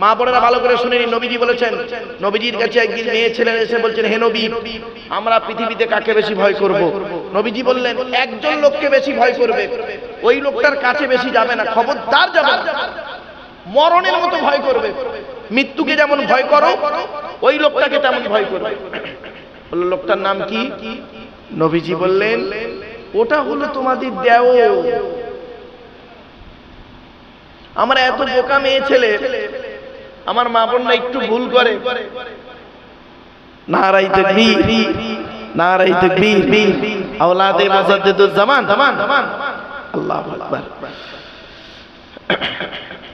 মা বোনেরা ভালো করে শুনে নিন, নবীজি বলেছেন, নবীজির কাছে একদিন মেয়ে ছেলে এসে বলছেন, হে নবী, আমরা পৃথিবীতে কাকে বেশি ভয় করব? নবীজি বললেন, একজন লোককে বেশি ভয় করবে, ওই লোকটার কাছে বেশি যাবে না, খবরদার যাবে না, মরণের মতো ভয় করবে। মৃত্যুকে যেমন ভয় করো, ওই লোকটাকে তেমন ভয় করবে। বলল, লোকটার নাম কি? নবীজি বললেন, ওটা হলো তোমাদের দেওর। আমরা এত বোকা মেয়ে ছেলে, আমার মা বোনরা একটু ভুল করে, নারাই তাকবীর, নারাই তাকবীর, আওলাদে মুজাদ্দিদুজ জামান, আল্লাহু আকবার।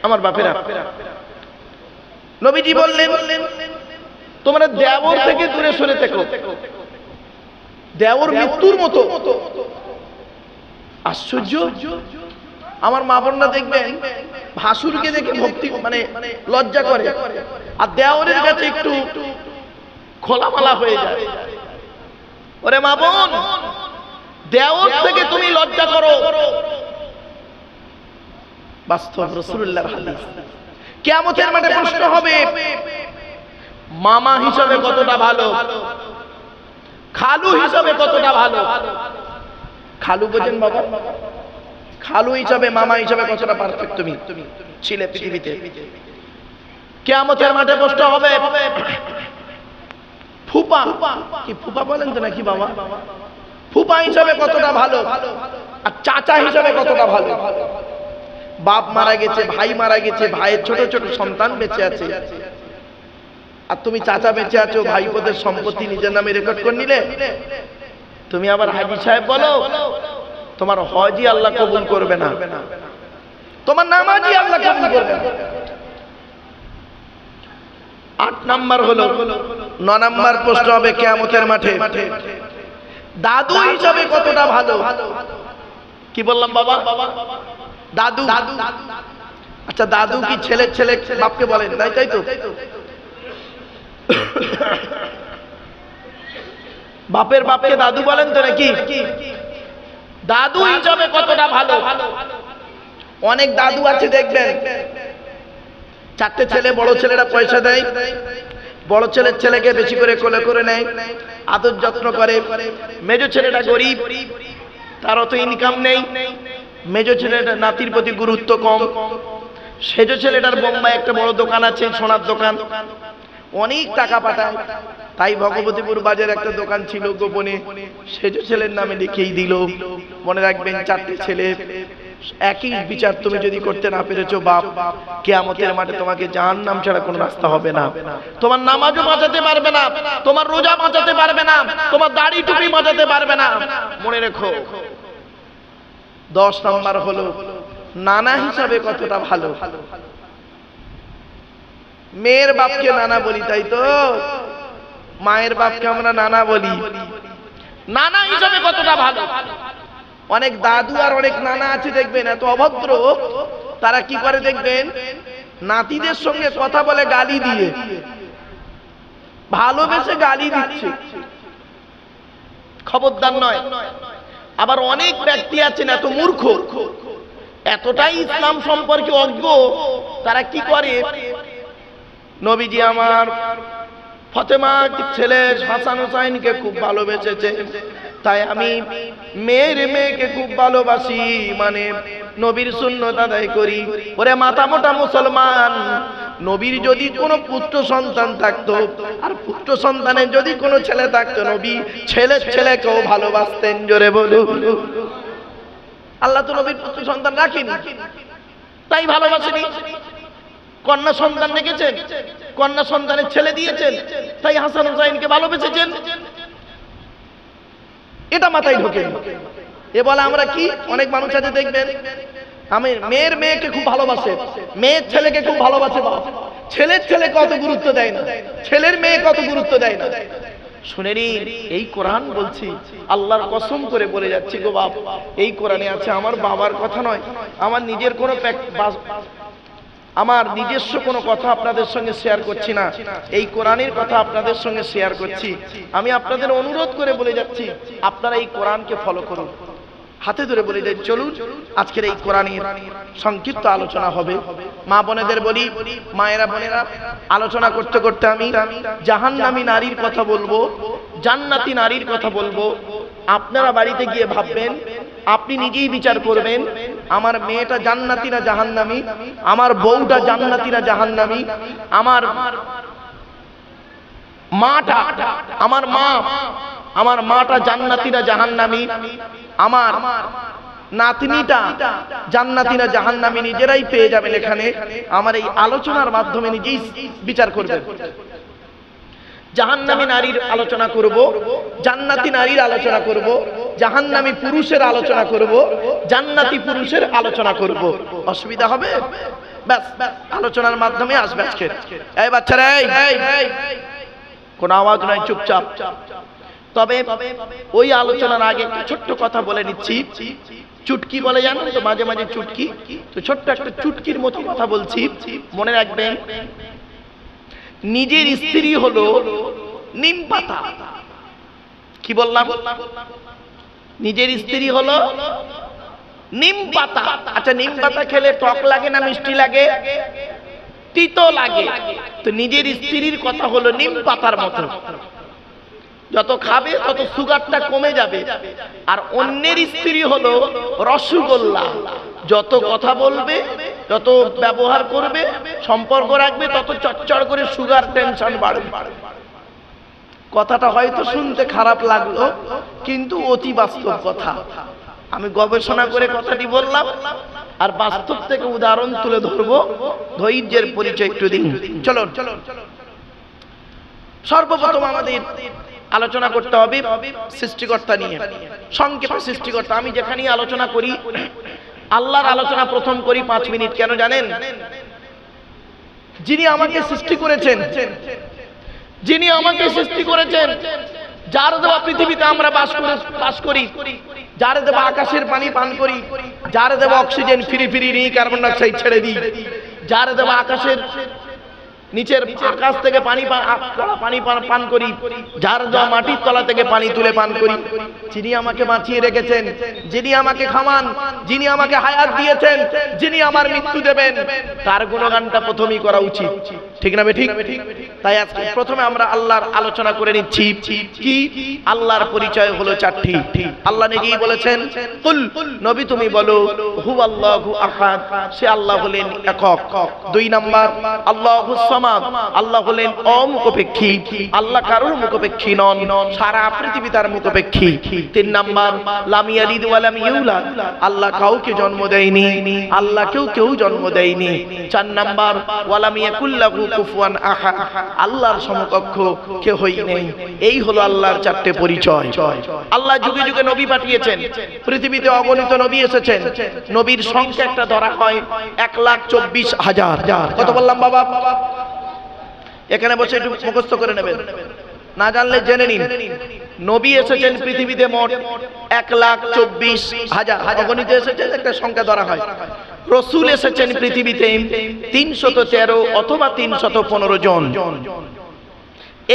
আমার বাপেরা, নবীজি বললেন, তোমরা দেওর থেকে দূরে সরে থেকো, দেওর মৃত্যুর মতো। আশ্চর্য, আমার মা বোনরা দেখবেন ভাসুরকে দেখে ভক্তি মানে লজ্জা করে, আর দেওরের কাছে একটু খোলামালা হয়ে যায়। ওরে মা বোন, দেওর থেকে তুমি লজ্জা করো। বাস্তব রাসূলুল্লাহর হাদিস। কিয়ামতের মাঠে প্রশ্ন হবে, মামা হিসাবে কতটা ভালো, খালু হিসাবে কতটা ভালো। খালু বোঝেন বাবা? খালু হিসাবে, মামা হিসাবে কতটা পারফেক্ট তুমি ছিলে পৃথিবীতে। কিয়ামতের মাঠে প্রশ্ন হবে, ফুপা, কি ফুপা বলেন তো নাকি বাবা? ফুপা হিসাবে কতটা ভালো, আর চাচা হিসাবে কতটা ভালো। বাপ মারা গেছে, ভাই মারা গেছে, ভাইয়ের ছোট ছোট সন্তান বেঁচে আছে, আর তুমি চাচা বেঁচে আছো, ভাইপোদের সম্পত্তি নিজের নামে রেকর্ড করে নিলে। তুমি আবার হাজী সাহেব বলো, তোমার হজই আল্লাহ কবুল করবে না, তোমার নামাজই আল্লাহ কবুল করবে না। 8 নাম্বার হলো, 9 নাম্বার প্রশ্ন হবে কিয়ামতের মাঠে, দাদু হিসাবে কতটা ভালো। কি বললাম বাবা? দাদু। আচ্ছা, দাদু কি ছেলের ছেলে বাপকে বলেন? তাই তো, বাপের বাপকে দাদু বলেন তো নাকি? দাদু হিসাবে কতটা ভালো। অনেক দাদু আছে দেখবেন, 4টে ছেলে, বড় ছেলেরা পয়সা দেয়, বড় ছেলের ছেলেকে বেশি করে কোলে করে নেয়, আদর যত্ন করে। মেজো ছেলেটা গরিব, তার অত ইনকাম নেই, মেজো ছেলেটা নাতির প্রতি গুরুত্ব কম। সেজো ছেলেটার বোম্বাই একটা বড় দোকান আছে, সোনার দোকান, অনেক টাকা পাঠায়। তাই ভগবতীপুর বাজারে একটা দোকান ছিল গোপনে, সেজো ছেলের নামে লিখেই দিল। মনে রাখবেন, 4টে ছেলে, একই বিচার তুমি যদি করতে না পেরেছো বাপ, কিয়ামতের মাঠে তোমাকে জাহান্নাম ছাড়া কোনো রাস্তা হবে না। তোমার নামাজও বাঁচাতে পারবে না, তোমার রোজা বাঁচাতে পারবে না, তোমার দাড়ি টুপি বাঁচাতে পারবে না। মনে রেখো। 10 নাম্বার হলো, নানা হিসাবে কতটা ভালো। মেয়ের বাপকে নানা বলি, তাই তো? মায়ের বাপকে আমরা নানা বলি, নানা হিসাবে কতটা ভালো। অনেক দাদু আর অনেক নানা আছে দেখবেন, এত অভদ্র, তারা কি করে দেখবেন, নাতিদের সঙ্গে কথা বলে গালি দিয়ে, ভালোবেসে গালি দিচ্ছে। খবরদার নয়। আবার অনেক ব্যক্তি আছেন এত মূর্খ, এতটাই ইসলাম সম্পর্কে অজ্ঞ, তারা কি করে, নবীজি আমার ফাতেমা ছেলে হাসান হুসাইনকে খুব ভালোবেসেছে, তাই আমি মেয়েকে খুব ভালোবাসি, মানে নবীর সুন্নাত আদায় করি। ওরে মাথা মোটা মুসলমান, নবীর যদি কোনো পুত্র সন্তান থাকতো, আর পুত্র সন্তানের যদি কোনো ছেলে থাকতো, নবী ছেলের ছেলেকেও ভালোবাসতেন। জোরে বলো। আল্লাহ তো নবীর পুত্র সন্তান রাখেনি, তাই ভালোবাসেনি। কন্যা সন্তান রেখেছেন, কন্যা সন্তানের ছেলে দিয়েছেন, তাই হাসান হুসাইনকে ভালোবেসেছেন। এটা মাথায় ঢোকে। এ বলে আমরা কি, অনেক মানুষ আছে দেখবেন, আমি মেয়েকে খুব ভালোবাসে, মেয়ের ছেলেকে খুব ভালোবাসে, ছেলের ছেলে কত গুরুত্ব দেয় না, ছেলের মেয়ে কত গুরুত্ব দেয় না। শুনে নিন, এই কোরআন বলছি, আল্লাহর কসম করে বলে যাচ্ছি গো বাপ, এই কোরআনে আছে, আমার বাবার কথা নয়, আমার নিজের কোনো আমার নিজস্ব কোনো কথা আপনাদের সঙ্গে শেয়ার করছি না, এই কোরআনের কথা আপনাদের সঙ্গে শেয়ার করছি। আমি আপনাদের অনুরোধ করে বলে যাচ্ছি, আপনারা এই কোরআনকে ফলো করুন। হাতে ধরে বলি যে চলুন আজকের এই কোরআনের সংক্ষিপ্ত আলোচনা হবে। মা বোনেদের বলি, মায়েরা বোনেরা, আলোচনা করতে করতে আমি জাহান্নামী নারীর কথা বলবো, জান্নাতি নারীর কথা বলবো। আপনারা বাড়িতে গিয়ে ভাববেন, আপনি নিজেই বিচার করবেন, আমার মেয়েটা জান্নাতি না জাহান্নামী, আমার বউটা জান্নাতি না জাহান্নামী, আমার মাটা, আমার মাটা জান্নাতি না জাহান্নামী, আমার নাতনিটা জান্নাতি না জাহান্নামী, নিজেরাই পেয়ে যাবেন এখানে। আমার এই আলোচনার মাধ্যমে নিজেই বিচার করবেন। জাহান্নামী নারীর আলোচনা করব, জান্নাতি নারীর আলোচনা করব, জাহান্নামী পুরুষের আলোচনা করব, জান্নাতি পুরুষের আলোচনা করব। অসুবিধা হবে? ব্যাস, আলোচনার মাধ্যমে আসবে আজকে। এই বাচ্চারা, কোন আওয়াজ নাই, চুপচাপ। তবে ওই আলোচনার আগে একটা ছোট্ট কথা বলে নিচ্ছি। চুটকি বলে জানেন তো, মাঝে মাঝে চুটকি, তো ছোট্ট একটা চুটকির মতো কথা বলছি, মনে রাখবেন। নিজের স্ত্রী হলো নিম পাতা। কি বললাম? নিজের স্ত্রী হলো নিম পাতা। আচ্ছা, নিম পাতা খেলে টক লাগে না মিষ্টি লাগে? তিতো লাগে। তো নিজের স্ত্রীর কথা হলো নিম পাতার মতো, যত খাবে তত সুগারটা কমে যাবে। আর অন্যের স্ত্রী হলো রসগোল্লা, যত কথা বলবে, যত ব্যবহার করবে, সম্পর্ক রাখবে, তত চচ্চড় করে সুগার টেনশন বাড়বে। কথাটা হয়তো শুনতে খারাপ লাগলো, কিন্তু অতি বাস্তব কথা। আমি গবেষণা করে কথাটি বললাম, আর বাস্তব থেকে উদাহরণ তুলে ধরবো। ধৈর্যের পরিচয় একটু দিন। চলো, সর্বপ্রথম আমাদের আলোচনা করতে হবে সৃষ্টিকর্তা নিয়ে। সংক্ষেপে সৃষ্টিকর্তা, আমি যেখানে আলোচনা করি আল্লাহর আলোচনা প্রথম করি 5 মিনিট। কেন জানেন? যিনি আমাকে সৃষ্টি করেছেন, যিনি আমাকে সৃষ্টি করেছেন, যার দেওয়া পৃথিবীতে আমরা বাস করি, যার দেওয়া আকাশের পানি পান করি, যার দেওয়া অক্সিজেন ফিরি ফিরি নিই, কার্বন ডাইঅক্সাইড ছেড়ে দিই, যার দেওয়া আকাশের নিচের আকাশ থেকে পানি পান করি, যার দেওয়া মাটির তলা থেকে পানি তুলে পান করি, যিনি আমাকে বাঁচিয়ে রেখেছেন, যিনি আমাকে খামান, যিনি আমাকে হায়াত দিয়েছেন, যিনি আমার মৃত্যু দেবেন, তার গুণগানটা প্রথমেই করা উচিত। ঠিক না ঠিক? তাই আজকে প্রথমে আমরা আল্লাহর আলোচনা করে নিচ্ছি। কি? আল্লাহর পরিচয় হলো 4টি। আল্লাহ নিজেই বলেছেন, কুল, নবী তুমি বলো, হুয়াল্লাহু আহাদ, সে আল্লাহ হলেন একক। 2 নাম্বার, আল্লাহুস সামাদ, আল্লাহ হলেন অমুখপেক্ষী, আল্লাহ কারোর মুখপেক্ষী নন, সারা পৃথিবী তার মুখপেক্ষী। 3 নাম্বার, লাম ইয়ালিদ ওয়া লাম ইউলাদ, আল্লাহ কাউকে জন্ম দেয়নি, আল্লাহ কেউ জন্ম দেয়নি। 4 নাম্বার, ওয়া লাম ইয়াকুল্লাহু কুফুয়ান আহাদ, আল্লাহর সমকক্ষ কেউই নেই। এই হলো আল্লাহর 4টে পরিচয়। আল্লাহ যুগে যুগে নবী পাঠিয়েছেন, পৃথিবীতে অগণিত নবী এসেছেন। নবীর সংখ্যা একটা ধরা হয় 1,24,000। কত বললাম বাবা? এখানে বসে একটু মুখস্থ করে নেবেন, না জানলে জেনে নিন। নবী এসেছেন পৃথিবীতে মোট 1,24,000, অগণিত এসেছেন, একটা সংখ্যা ধরা হয়। রসূল এসেছেন পৃথিবীতে 313 অথবা 315 জন।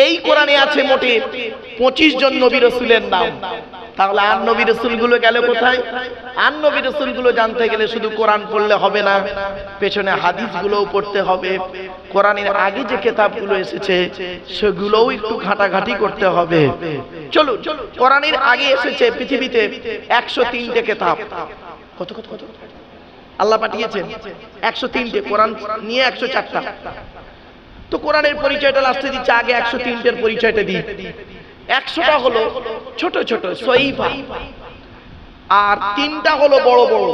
এই কোরআনে আছে মোটে 25 জন নবী রসূলের নাম। তাহলে আর নবী রসূলগুলো গেল কোথায়? আর নবী রসূলগুলো জানতে গেলে শুধু কোরআন পড়লে হবে না, পেছনে হাদিসগুলোও পড়তে হবে। কোরআনের আগে যে কিতাবগুলো এসেছে সেগুলোও একটু ঘাটাঘাটি করতে হবে। চলো, কোরআনের আগে এসেছে পৃথিবীতে 103টে কিতাব। কত কত কত আল্লাহ পাঠিয়েছেন? 103টে। কোরআন নিয়ে 104টা। তো কোরআনের পরিচয়টা লাস্টে দিচ্ছে, আগে 103টের পরিচয়টা দিই। 100টা হলো ছোট ছোট সহিফা, আর 3টা হলো বড় বড়।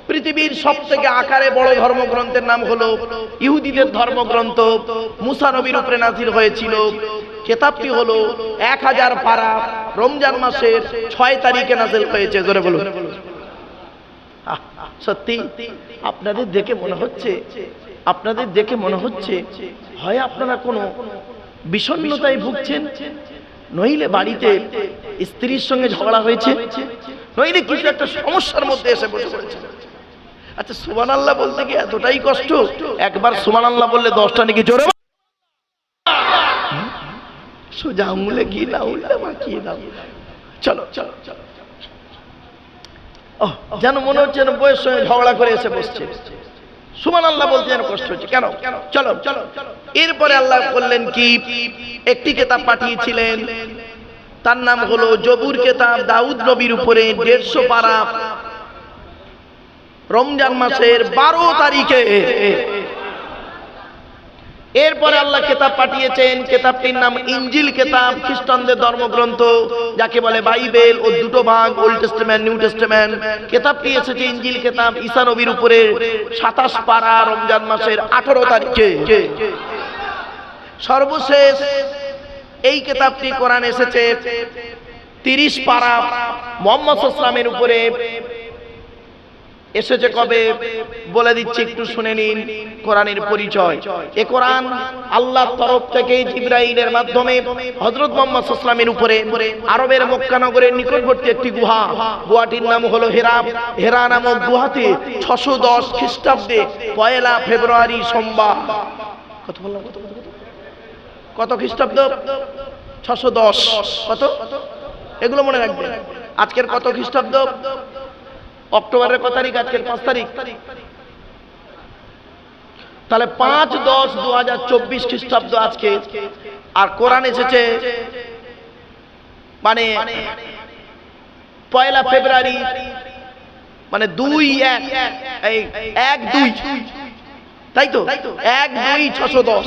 পৃথিবীর সবথেকে আকারে বড় ধর্মগ্রন্থের নাম হলো ইহুদিদের ধর্মগ্রন্থ, মুসা নবীর উপরে নাযিল হয়েছিল। কিতাবটি হলো 1000 পারা, রমজান মাসের 6 তারিখে নাযিল হয়েছে। জোরে বলুন। সত্যি আপনাদের দেখে মনে হচ্ছে হয় আপনারা কোনো বিষণ্ণতায় ভুগছেন, নইলে বাড়িতে স্ত্রীর সঙ্গে ঝগড়া হয়েছে, নইলে কিছু একটা সমস্যার মধ্যে এসে বসে পড়েছে। আচ্ছা, সুবহানাল্লাহ বলতে কি এতটাই কষ্ট? একবার সুবহানাল্লাহ বললে 10টা নাকি জোরে সোজা আঙুলে কি না উল্টে মাখিয়ে দাও। চলো, যেন মনে হচ্ছে যেন বইয়ের সঙ্গে ঝগড়া করে এসে বসছে। সুবহানাল্লাহ বলতে যেন কষ্ট হচ্ছে। কেন? চলো চলো। এরপরে আল্লাহ বললেন কি, একটি কিতাব পাঠিয়েছিলেন, তার নাম হলো জবুর কিতাব, দাউদ নবীর উপরে 150 পারা, রমজান মাসের 12 তারিখে। এরপরে আল্লাহ কিতাব পাঠিয়েছেন, কিতাবটির নাম ইনজিল কিতাব, খ্রিস্টানদের ধর্মগ্রন্থ যাকে বলে বাইবেল, ও দুটো ভাগ, ওল্ড টেস্টামেন্ট, নিউ টেস্টামেন্ট। কিতাবটি এসেছে ইনজিল কিতাব ঈসা নবীর উপরে 27 পারা, রমজান মাসের 18 তারিখে। সর্বশেষ এই কিতাবটি কোরআন এসেছে 30 পারা, মুহাম্মদ সাল্লাল্লাহু আলাইহি ওয়াসাল্লামের উপরে এসেছে কবে বলে দিচ্ছি, একটু শুনে নিন কোরআনের পরিচয়। এ কোরআন আল্লাহর তরফ থেকে জিবরাইলের মাধ্যমে হযরত মুহাম্মদ সাল্লাল্লাহু আলাইহি ওয়াসাল্লামের উপরে আরবের মক্কা নগরের নিকটবর্তী একটি গুহাটির নাম হলো হেরা। হেরা নামক গুহাতে 610 খ্রিস্টাব্দে 1 ফেব্রুয়ারি সোমবার, কত বললাম, কত খ্রিস্টাব্দ? 610। কত? এগুলো মনে রাখবেন। আজকের কত খ্রিস্টাব্দ? অক্টোবরের কত তারিখ? আজকের 5 তারিখ। তাহলে 5-10-2024 খ্রিস্টাব্দ আজকে। আর কোরআন এসেছে মানে 1 ফেব্রুয়ারি, মানে 1-2, তাই তো? 1-2-610।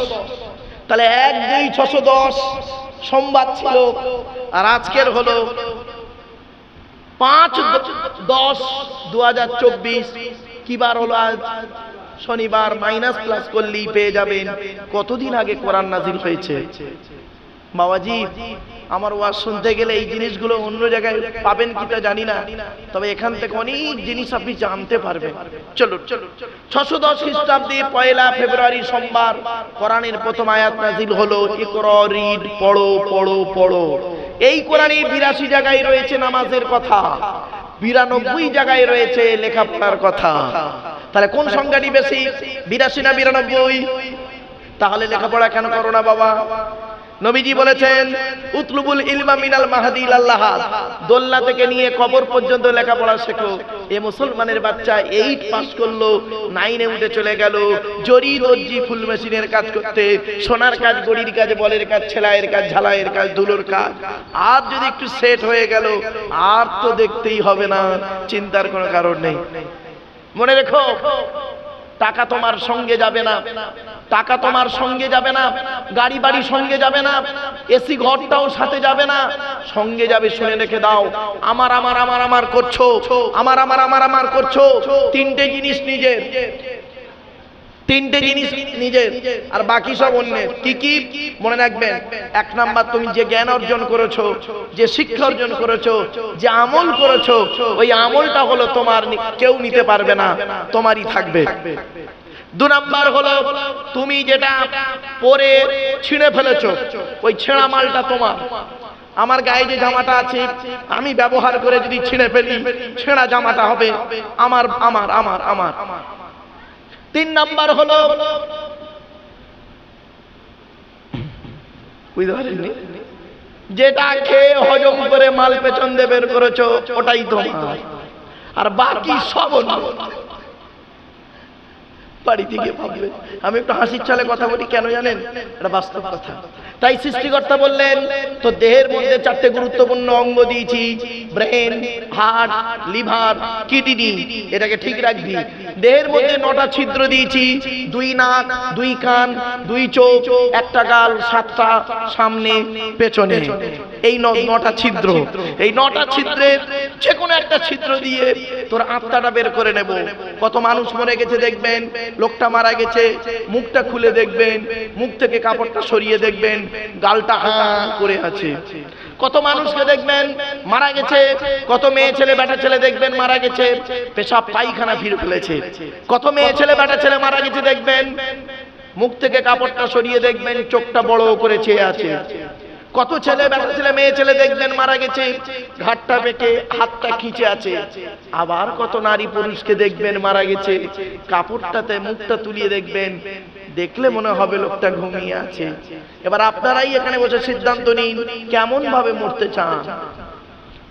তাহলে 1-2-610 সোমবার ছিল, আর আজকের হলো 5-10-2024। কি বার হলো আজ? শনিবার। মাইনাস প্লাস করলেই পেয়ে যাবেন কতদিন আগে কোরআন নাজিল হয়েছে। বাবাজি, আমার ওয়াজ শুনতে গেলে এই জিনিসগুলো অন্য জায়গায় পাবেন কিনা জানি না, তবে এখান থেকে অনেক জিনিস আপনি জানতে পারবেন। চলো 610 খ্রিস্টাব্দে 1 ফেব্রুয়ারি সোমবার কোরআনের প্রথম আয়াত নাজিল হলো, ইকরা, রিড, পড়ো পড়ো পড়ো। এই কোরআনে 82 জায়গায় রয়েছে নামাজের কথা, 92 জায়গায় রয়েছে লেখাপড়ার কথা। তাহলে কোন সংখ্যাটি বেশি, 82 না 92? তাহলে লেখাপড়া কেন করো না বাবা? নবীজি বলেছেন, উতলুবুল ইলমা মিনাল মাহদি ইলাল লাহাদ, দোলনা থেকে নিয়ে কবর পর্যন্ত লেখাপড়া শেখো। এ মুসলমানের বাচ্চা 8 পাস করলো, 9 এ উঠে চলে গেল জরি দর্জি ফুল মেশিনের কাজ করতে, সোনার কাজ, গড়ির কাজ, বলের কাজ, ছেলাইয়ের কাজ, ঝালাইয়ের কাজ, ধুলোর কাজ। আর যদি একটু সেট হয়ে গেল, আর তো দেখতেই হবে না, চিন্তার কোনো কারণ নেই। মনে রেখো, টাকা তোমার সঙ্গে যাবে না, টাকা তোমার সঙ্গে যাবে না, গাড়ি বাড়ি সঙ্গে যাবে না, এসি ঘরটাও সাথে যাবে না, সঙ্গে যাবে, শুনে রেখে দাও, আমার আমার আমার আমার করছো, আমার আমার আমার আমার করছো। 3টে জিনিস নিজের, 3টে জিনিস নিজের, আর বাকি সব অন্যের। কি কি মনে রাখবেন? 1 নাম্বার, তুমি যে জ্ঞান অর্জন করেছো, যে শিক্ষা অর্জন করেছো, যে আমল করেছো, ওই আমলটা হলো তোমার, কেউ নিতে পারবে না, তোমারই থাকবে। 2 নাম্বার হলো তুমি যেটা পরে ছিঁড়ে ফেলেছো, ওই ছেঁড়া মালটা তোমার। আমার গায়ে যে জামাটা আছে, আমি ব্যবহার করে যদি ছিঁড়ে ফেলি, ছেঁড়া জামাটা হবে আমার আমার আমার আমার। 3 নাম্বার হলো, বুঝতে পারেননি, যেটা খেয়ে হজম করে মাল পেছন দিয়ে বের করেছো, ওটাই তোমার, আর বাকি সব অন্য। বাড়ি থেকে ভাববে। আমি একটু হাসির ছলে কথা বলি, কেন জানেন? এটা বাস্তব কথা। তাই সৃষ্টিকর্তা বললেন, তো দেহের মধ্যে 4টে গুরুত্বপূর্ণ অঙ্গ দিয়েছি, ব্রেন, হার্ট, লিভার, কিডনি, এটাকে ঠিক রাখবি। দেহের মধ্যে 9টা ছিদ্র দিয়েছি, 2 নাক, 2 কান, 2 চোখ, 1টা গাল, 7টা সামনে পেছনে। এই 9টা ছিদ্র, এই 9টা ছিদ্রের যে কোনো একটা ছিদ্র দিয়ে তোর আত্মাটা বের করে নেব। কত মানুষ মরে গেছে দেখবেন, লোকটা মারা গেছে, মুখটা খুলে দেখবেন, মুখ থেকে কাপড়টা সরিয়ে দেখবেন, গালটা হাঁ করে আছে। কত মানুষকে দেখবেন মারা গেছে, কত মেয়ে ছেলে বেটা ছেলে দেখবেন মারা গেছে, পেশাব পায়খানা ফিরে ফেলেছে। কত মেয়ে ছেলে বেটা ছেলে মারা গেছে দেখবেন, মুখ থেকে কাপড়টা সরিয়ে দেখবেন, চোখটা বড় করে চেয়ে আছে। কত ছেলে বেটা ছেলে মেয়ে ছেলে দেখবেন মারা গেছে, ঘাটটা বেঁকে হাতটা খিঁচে আছে। আবার কত নারী পুরুষকে দেখবেন মারা গেছে, কাপড়টাতে মুখটা তুলিয়ে দেখবেন, দেখলে মনে হবে লোকটা ঘুমিয়ে আছে। এবার আপনারাই এখানে বসে সিদ্ধান্ত নিন, কেমন ভাবে মরতে চান?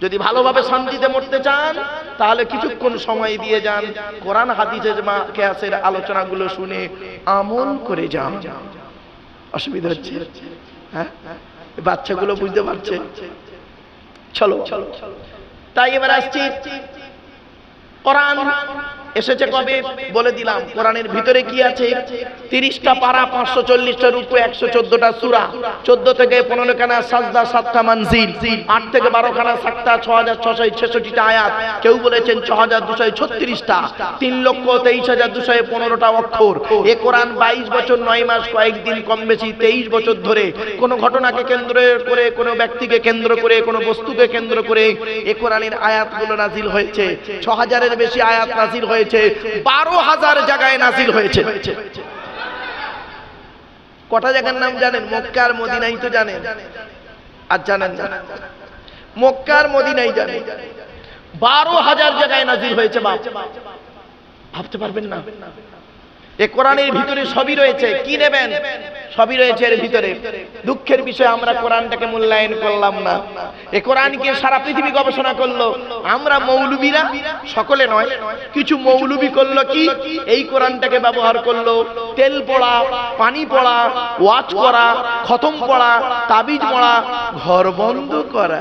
যদি ভালোভাবে শান্তিতে মরতে চান তাহলে কিছুক্ষণ সময় দিয়ে যান, কোরআন হাদিসের কিয়াসের আলোচনাগুলো শুনে আমল করে যান। অসুবিধা হচ্ছে? হ্যাঁ, বাচ্চাগুলো বুঝতে পারছে? চলো তাই এবার আসছি, কোরআন এসেছে কবে বলে দিলাম। কোরআনের ভিতরে কি আছে? 30টা পারা, 540টা রূকু, 114টা সূরা, 14 থেকে 15 খানা সাজদা, 7টা মানজিল, 8 থেকে 12 খানা সাক্তা, 6666টা আয়াত, কেউ বলেছেন 6236টা, 3,23,215টা অক্ষর। এ কোরআন 22 বছর 9 মাস কয়েকদিন কম বেশি 23 বছর ধরে কোন ঘটনাকে কেন্দ্র করে, কোন ব্যক্তিকে কেন্দ্র করে, কোন বস্তুকে কেন্দ্র করে এ কোরআনের আয়াতগুলো নাজিল হয়েছে। 6000-এর বেশি আয়াত নাজিল হয়েছে, 12,000 জায়গায় নাজিল হয়েছে। কটা জায়গার নাম জানেন? মক্কা আর মদিনাই তো জানেন, আর জানেন না? মক্কা আর মদিনাই জানেন, 12,000 জায়গায় নাজিল হয়েছে। ভাবতে পারবেন না? এ কোরআনের ভিতরে সবই রয়েছে। কি নেবেন? সবই রয়েছে এর ভিতরে। দুঃখের বিষয় আমরা কোরআনটাকে মূল্যায়ন করলাম না। এ কোরআনকে সারা পৃথিবী গবেষণা করলো, আমরা মৌলবীরা, সকলে নয়, কিছু মৌলবী করলো কি, এই কোরআনটাকে ব্যবহার করলো তেল পড়া, পানি পড়া, ওয়াজ করা, খতম পড়া, তাবিজ পড়া, ঘর বন্ধ করা।